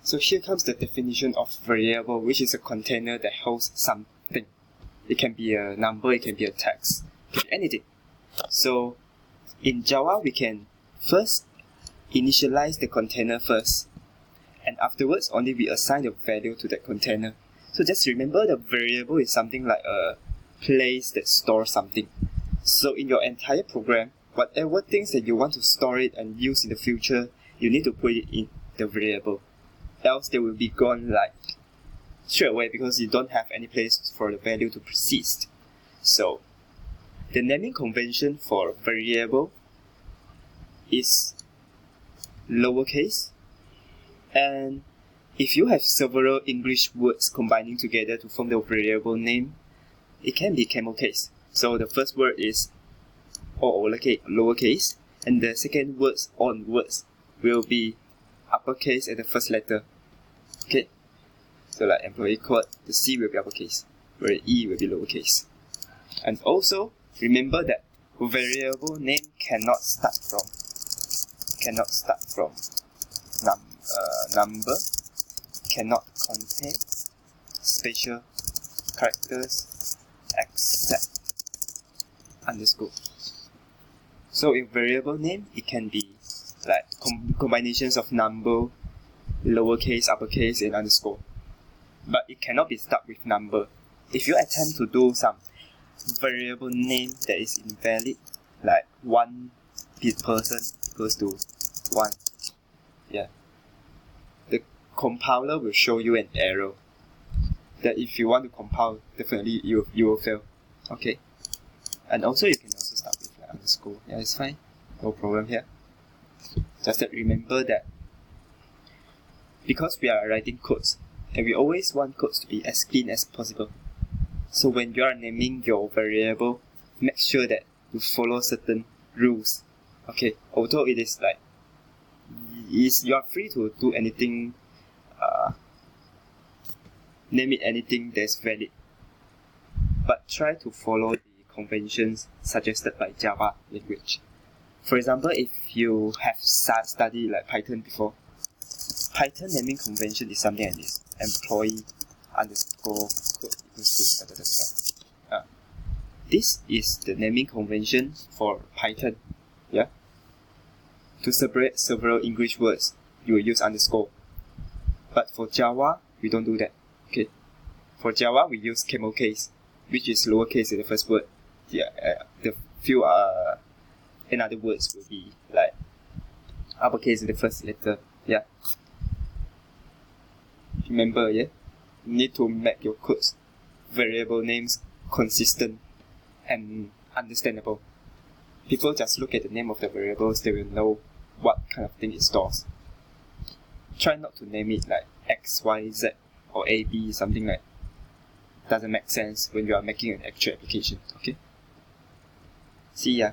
So here comes the definition of variable, which is a container that holds something. It can be a number, it can be a text, it can be anything. So in Java, we can first initialize the container first, and afterwards only we assign the value to that container. So just remember, the variable is something like a place that stores something. So in your entire program, whatever things that you want to store it and use in the future, you need to put it in the variable. Else they will be gone like straight away because you don't have any place for the value to persist. So the naming convention for variable is lowercase, and if you have several English words combining together to form the variable name, it can be camel case. So the first word is all lowercase, and the second words onwards will be uppercase at the first letter. Okay, so like employee code, the C will be uppercase, where E will be lowercase. And also remember that variable name cannot start from number, cannot contain special characters except underscore. So in variable name, it can be like combinations of number, lowercase, uppercase, and underscore. But it cannot be stuck with number. If you attempt to do some variable name that is invalid, like one person equals to 1, yeah, the compiler will show you an error that if you want to compile, definitely you will fail. Okay, and also you can also start with like underscore. Yeah, it's fine, no problem here. Just that remember that because we are writing codes, and we always want codes to be as clean as possible. So when you are naming your variable, make sure that you follow certain rules. Okay, although it is like you are free to do anything, name it anything that's valid, but try to follow the conventions suggested by Java language. For example, if you have studied like Python before, Python naming convention is something like this: employee underscore code equals to this is the naming convention for Python. Yeah. To separate several English words, you will use underscore. But for Java, we don't do that. Okay. For Java, we use camel case, which is lowercase in the first word. Yeah. The few another words will be like uppercase in the first letter. Yeah. Remember, yeah, you need to make your codes variable names consistent and understandable. People just look at the name of the variables, they will know what kind of thing it stores. Try not to name it like X, Y, Z or A, B, something like doesn't make sense when you are making an actual application. Okay? See ya.